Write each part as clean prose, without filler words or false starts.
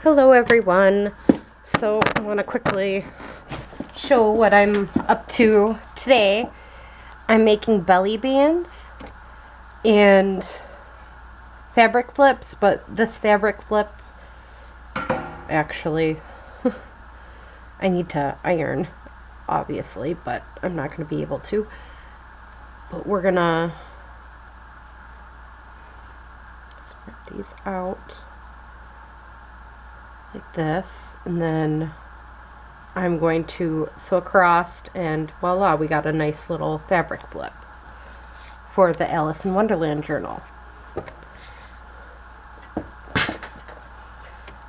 Hello everyone. So I want to quickly show what I'm up to today. I'm making belly bands and fabric flips, but this fabric flip actually I need to iron, obviously, but I'm not going to be able to. But we're going to spread these out like this, and then I'm going to sew across, and voila, we got a nice little fabric flip for the Alice in Wonderland journal.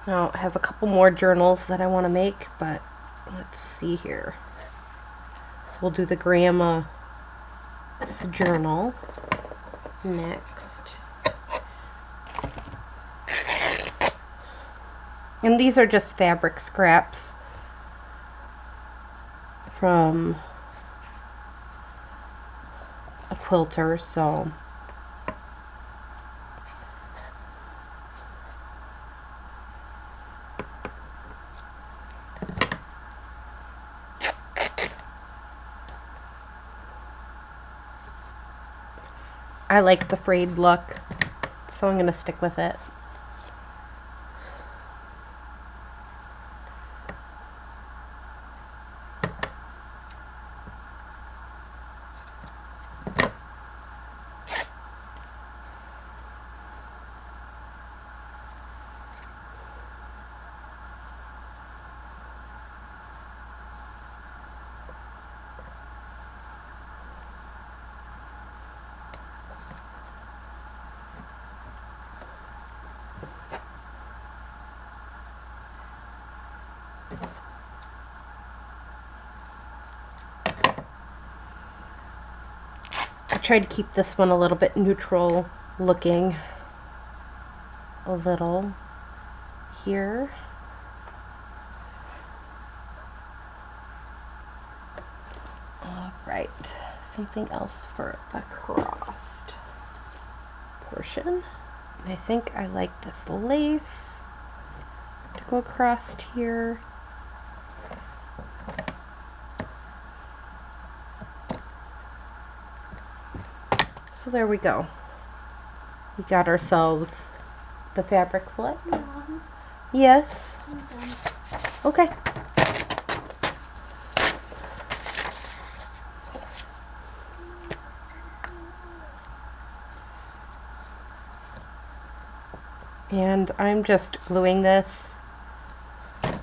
Now I have a couple more journals that I want to make, but let's see here. We'll do the grandma's journal next. And these are just fabric scraps from a quilter, so I like the frayed look, so I'm going to stick with it. I tried to keep this one a little bit neutral looking, a little here. All right, something else for the crossed portion. I think I like this lace to go across here. So there we go. We got ourselves the fabric flip. Mom, Yes. I'm done. Okay. And I'm just gluing this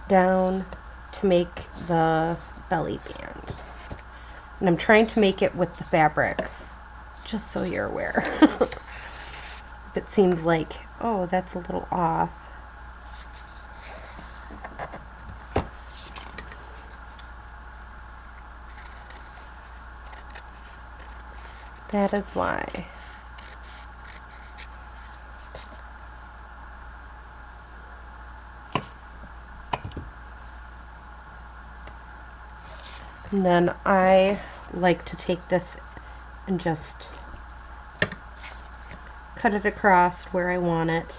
down to make the belly band. And I'm trying to make it with the fabrics, just so you're aware. If it seems like, oh, that's a little off. That is why. And then I like to take this and just cut it across where I want it.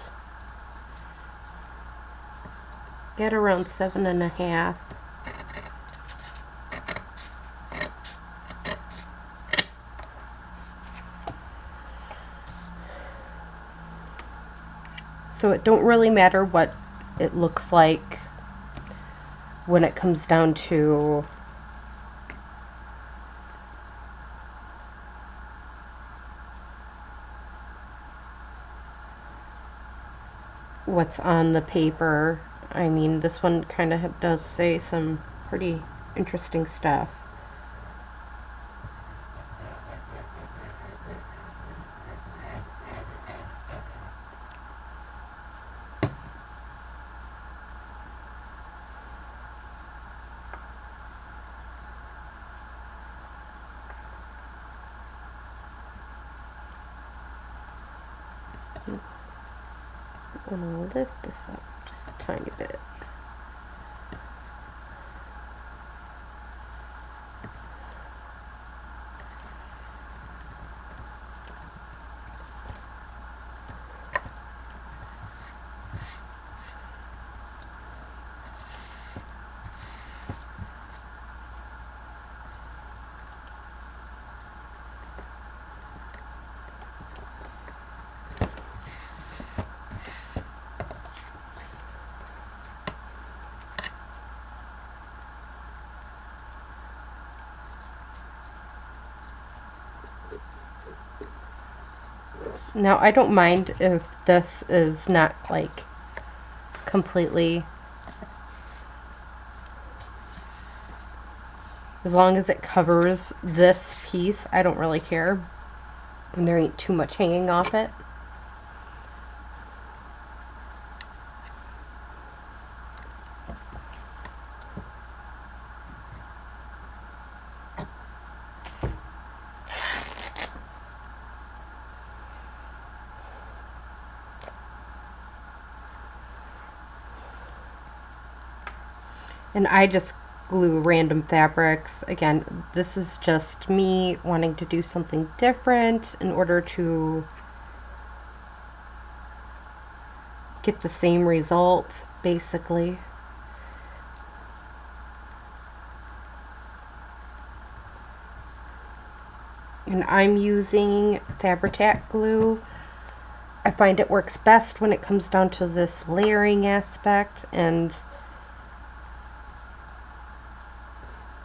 Get around 7.5. So it don't really matter what it looks like when it comes down to what's on the paper. I mean, this one kind of does say some pretty interesting stuff. I'm gonna lift this up just a tiny bit. Now, I don't mind if this is not like completely, as long as it covers this piece, I don't really care. And there ain't too much hanging off it. And I just glue random fabrics. Again, this is just me wanting to do something different in order to get the same result, basically. And I'm using Fabri-Tac glue. I find it works best when it comes down to this layering aspect, and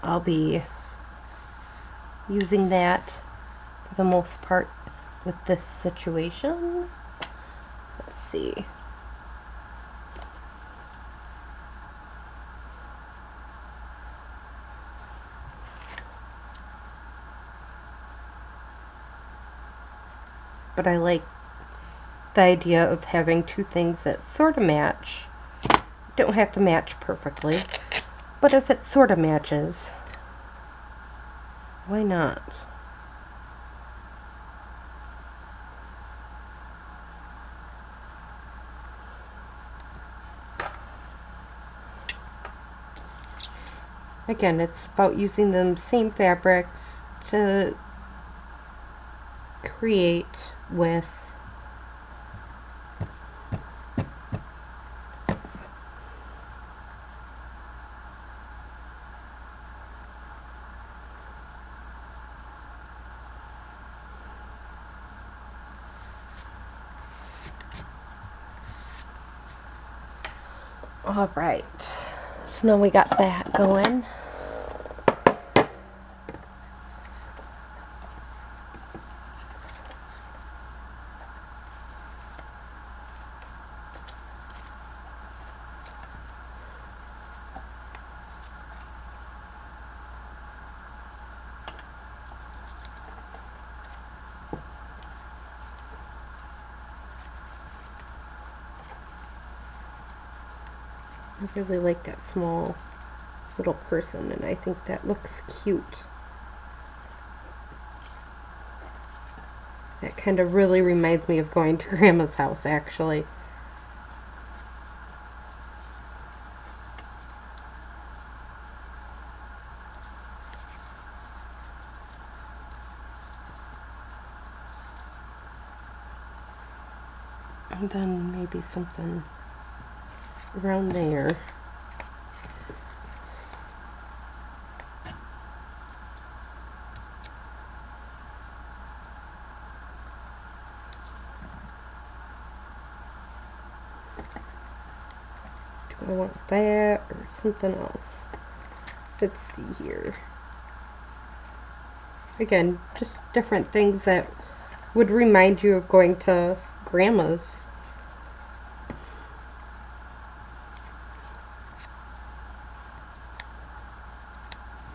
I'll be using that for the most part with this situation. Let's see. But I like the idea of having two things that sort of match. Don't have to match perfectly, but if it sort of matches, why not? Again, it's about using the same fabrics to create with all right. So now we got that going. I really like that small little person, and I think that looks cute. That kind of really reminds me of going to Grandma's house, actually. And then maybe something around there. Do I want that or something else? Let's see here. Again, just different things that would remind you of going to Grandma's.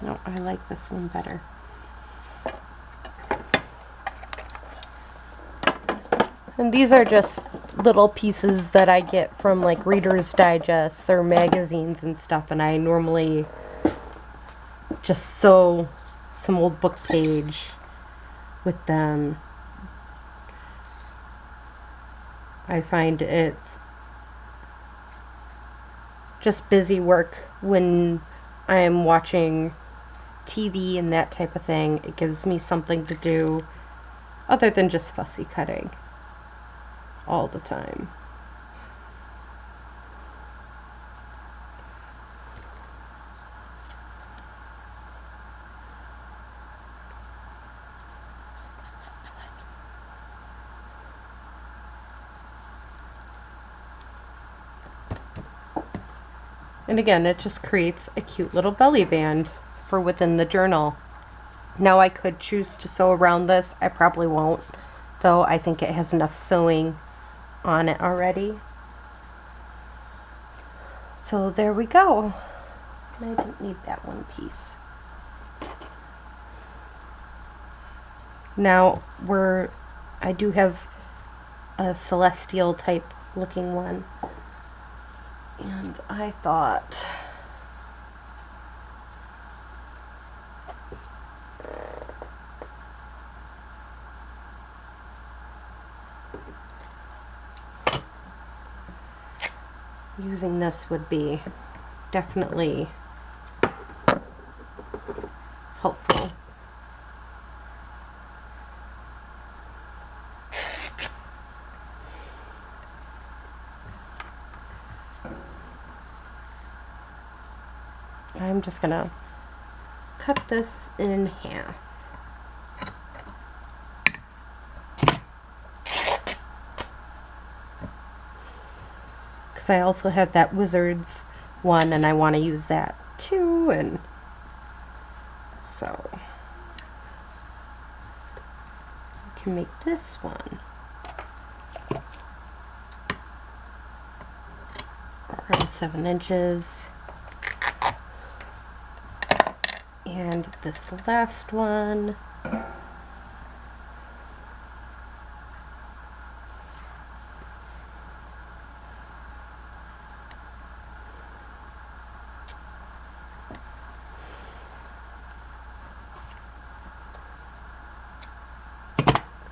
No, I like this one better. And these are just little pieces that I get from like Reader's Digests or magazines and stuff, and I normally just sew some old book page with them. I find it's just busy work when I'm watching TV and that type of thing. It gives me something to do other than just fussy cutting all the time. And again, it just creates a cute little belly band for within the journal. Now I could choose to sew around this. I probably won't, though I think it has enough sewing on it already. So there we go. I didn't need that one piece. Now I do have a celestial type looking one, and I thought using this would be definitely helpful. I'm just gonna cut this in half. Because I also have that Wizards one and I want to use that too, and so we can make this one around 7 inches. And this last one we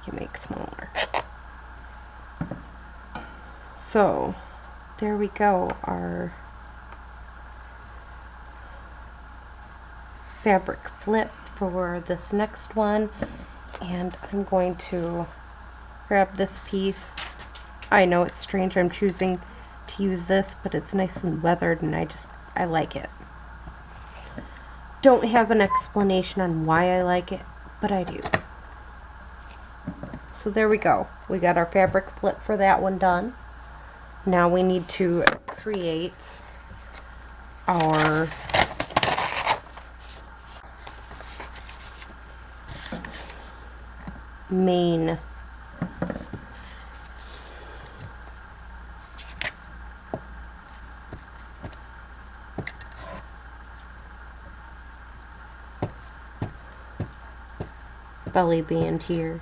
can make smaller. So there we go, our fabric flip for this next one. And I'm going to grab this piece. I know it's strange I'm choosing to use this, but it's nice and weathered and I like it. Don't have an explanation on why I like it, but I do. So there we go. We got our fabric flip for that one done. Now we need to create our main belly band here.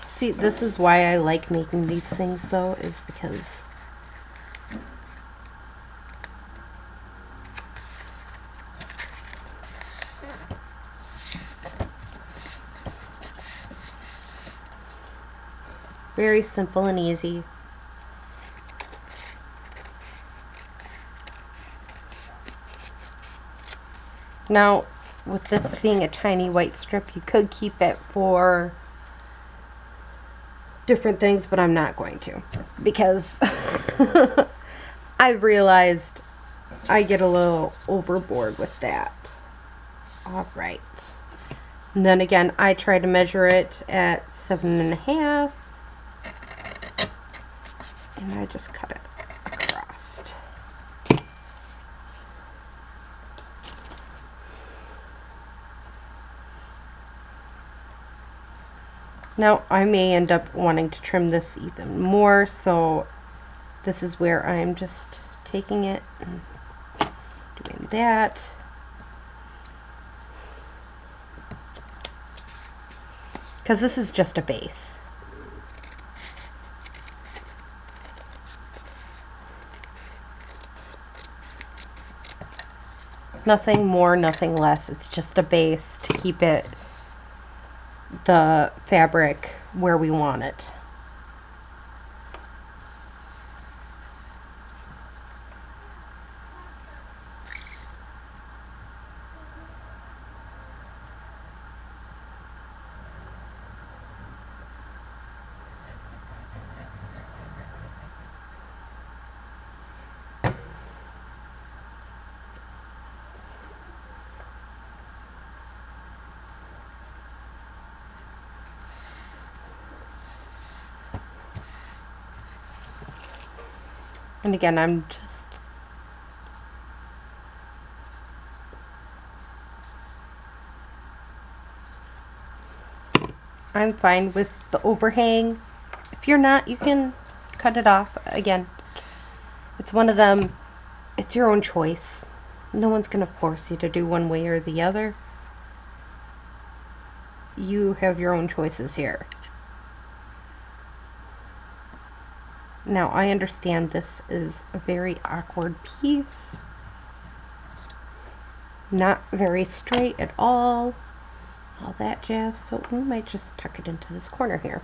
See, this is why I like making these things though, is because very simple and easy. Now, with this being a tiny white strip, you could keep it for different things, but I'm not going to, because I've realized I get a little overboard with that. Alright. And then again, I try to measure it at 7.5, and I just cut it across. Now, I may end up wanting to trim this even more, so this is where I'm just taking it and doing that. Because this is just a base. Nothing more, nothing less. It's just a base to keep it, the fabric, where we want it. And again, I'm just I'm fine with the overhang. If you're not, you can cut it off. Again, it's one of them, it's your own choice. No one's going to force you to do one way or the other. You have your own choices here. Now, I understand this is a very awkward piece. Not very straight at all that jazz, so we might just tuck it into this corner here.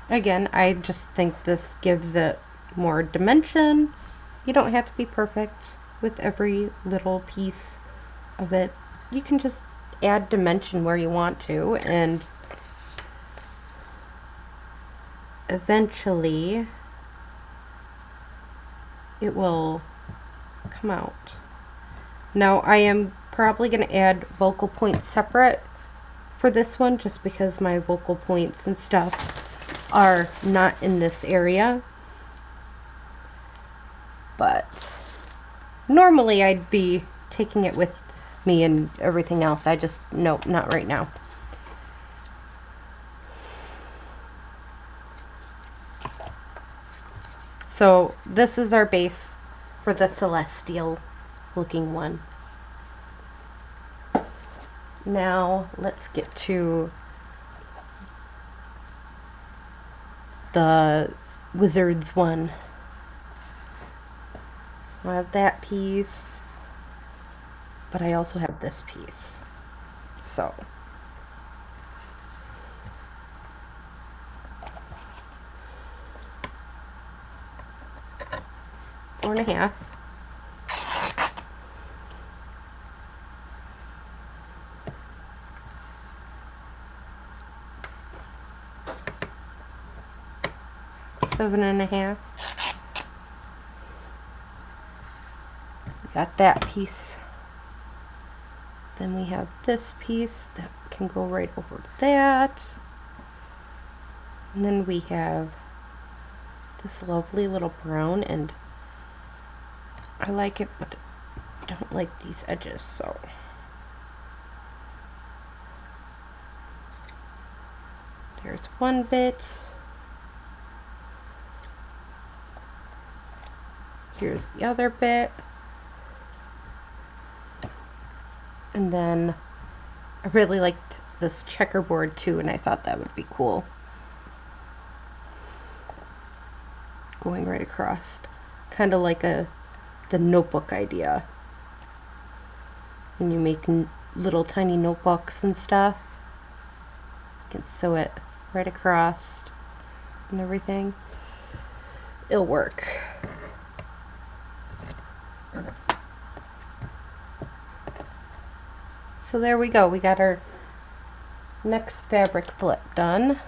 Again, I just think this gives it more dimension. You don't have to be perfect with every little piece of it. You can just add dimension where you want to, and eventually it will come out. Now, I am probably going to add vocal points separate for this one, just because my vocal points and stuff are not in this area. But normally I'd be taking it with me and everything else. I just, nope, not right now. So this is our base for the celestial looking one. Now let's get to the wizards one. I have that piece, but I also have this piece. So four and a half. Seven and a half. Got that piece. Then we have this piece that can go right over that. And then we have this lovely little brown, and I like it, but I don't like these edges, so. There's one bit. Here's the other bit. And then I really liked this checkerboard too, and I thought that would be cool. Going right across. Kind of like the notebook idea. When you make little tiny notebooks and stuff, you can sew it right across and everything. It'll work. So there we go. We got our next fabric flip done.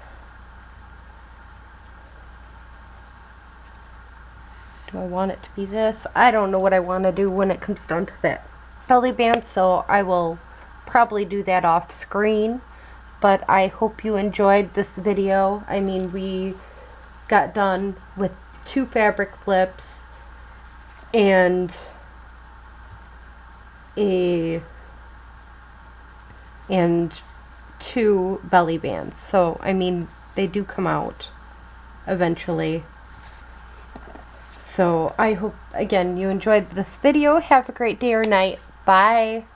Do I want it to be this? I don't know what I want to do when it comes down to that belly band, so I will probably do that off screen. But I hope you enjoyed this video. I mean, we got done with 2 fabric flips and and 2 belly bands. So, I mean, they do come out eventually. So, I hope, again, you enjoyed this video. Have a great day or night. Bye.